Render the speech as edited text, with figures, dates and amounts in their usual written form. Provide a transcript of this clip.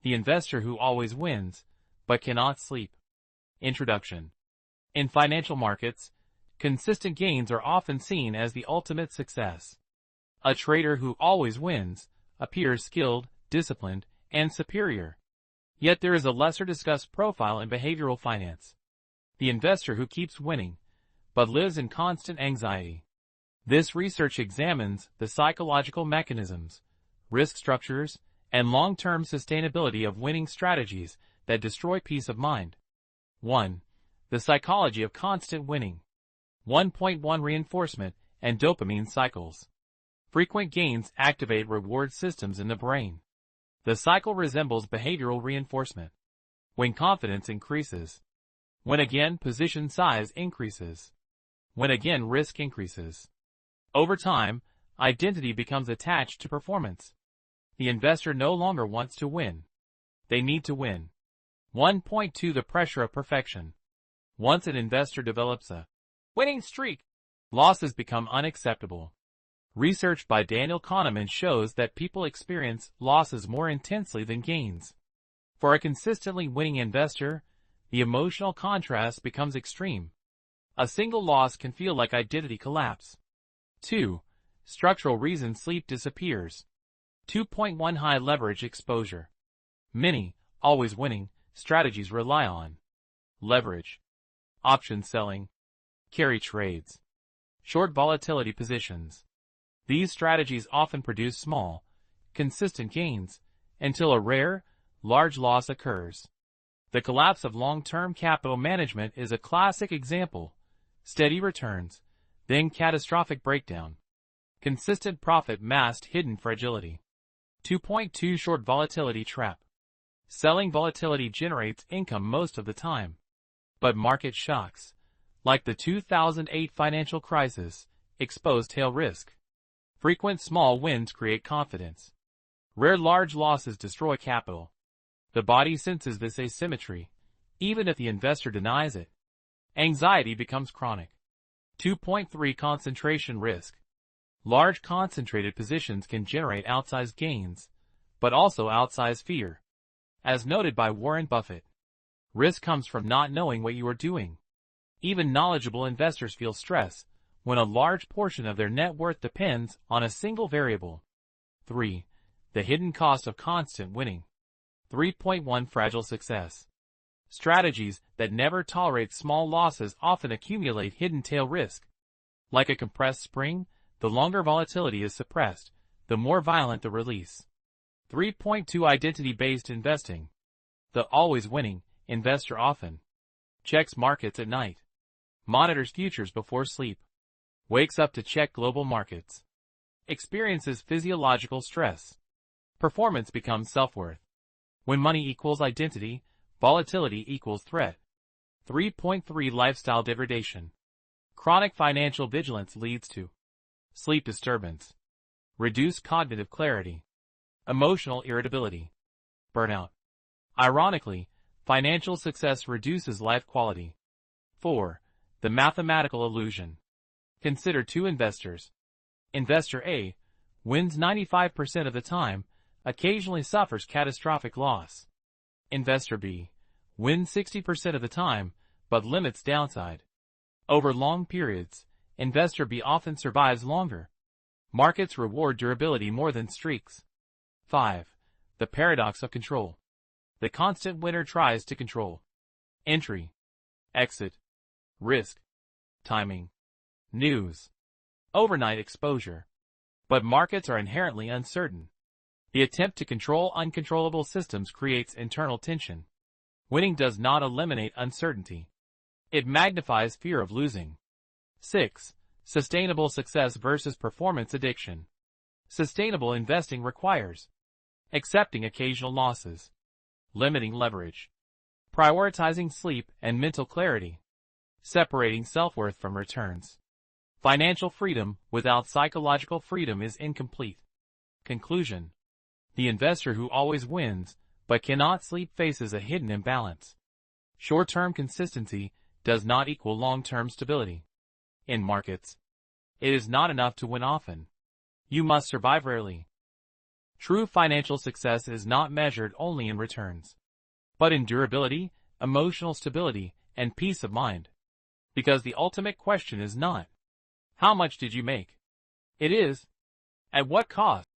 The investor who always wins, but cannot sleep. Introduction. In financial markets, consistent gains are often seen as the ultimate success. A trader who always wins appears skilled, disciplined, and superior. Yet there is a lesser discussed profile in behavioral finance. The investor who keeps winning, but lives in constant anxiety. This research examines the psychological mechanisms, risk structures, and long-term sustainability of winning strategies that destroy peace of mind. 1. The psychology of constant winning. 1.1 Reinforcement and dopamine cycles. Frequent gains activate reward systems in the brain. The cycle resembles behavioral reinforcement. When confidence increases. When again position size increases. When again risk increases. Over time, identity becomes attached to performance. The investor no longer wants to win. They need to win. 1.2 The pressure of perfection. Once an investor develops a winning streak, losses become unacceptable. Research by Daniel Kahneman shows that people experience losses more intensely than gains. For a consistently winning investor, the emotional contrast becomes extreme. A single loss can feel like identity collapse. 2. Structural reason sleep disappears. 2.1 High leverage exposure. Many, always winning, strategies rely on leverage, option selling, carry trades, short volatility positions. These strategies often produce small, consistent gains until a rare, large loss occurs. The collapse of long-term capital management is a classic example. Steady returns, then catastrophic breakdown. Consistent profit masked hidden fragility. 2.2 Short volatility trap. Selling volatility generates income most of the time. But market shocks, like the 2008 financial crisis, expose tail risk. Frequent small wins create confidence. Rare large losses destroy capital. The body senses this asymmetry, even if the investor denies it. Anxiety becomes chronic. 2.3 Concentration risk. Large concentrated positions can generate outsized gains, but also outsized fear. As noted by Warren Buffett, risk comes from not knowing what you are doing. Even knowledgeable investors feel stress when a large portion of their net worth depends on a single variable. 3. The hidden cost of constant winning. 3.1 Fragile success. Strategies that never tolerate small losses often accumulate hidden tail risk. Like a compressed spring, the longer volatility is suppressed, the more violent the release. 3.2 Identity-based investing. The always winning investor often checks markets at night, monitors futures before sleep, wakes up to check global markets, experiences physiological stress. Performance becomes self-worth. When money equals identity, volatility equals threat. 3.3 Lifestyle degradation. Chronic financial vigilance leads to sleep disturbance, reduced cognitive clarity, emotional irritability, burnout. Ironically, financial success reduces life quality. 4. The mathematical illusion. Consider two investors. Investor A wins 95% of the time, occasionally suffers catastrophic loss. Investor B wins 60% of the time, but limits downside. Over long periods, Investor B often survives longer. Markets reward durability more than streaks. 5. The paradox of control. The constant winner tries to control entry, exit, risk, timing, news, overnight exposure. But markets are inherently uncertain. The attempt to control uncontrollable systems creates internal tension. Winning does not eliminate uncertainty. It magnifies fear of losing. 6. Sustainable success versus performance addiction. Sustainable investing requires accepting occasional losses, limiting leverage, prioritizing sleep and mental clarity, separating self-worth from returns. Financial freedom without psychological freedom is incomplete. Conclusion. The investor who always wins but cannot sleep faces a hidden imbalance. Short-term consistency does not equal long-term stability. In markets, it is not enough to win often. You must survive rarely. True financial success is not measured only in returns, but in durability, emotional stability, and peace of mind. Because the ultimate question is not, how much did you make? It is, at what cost?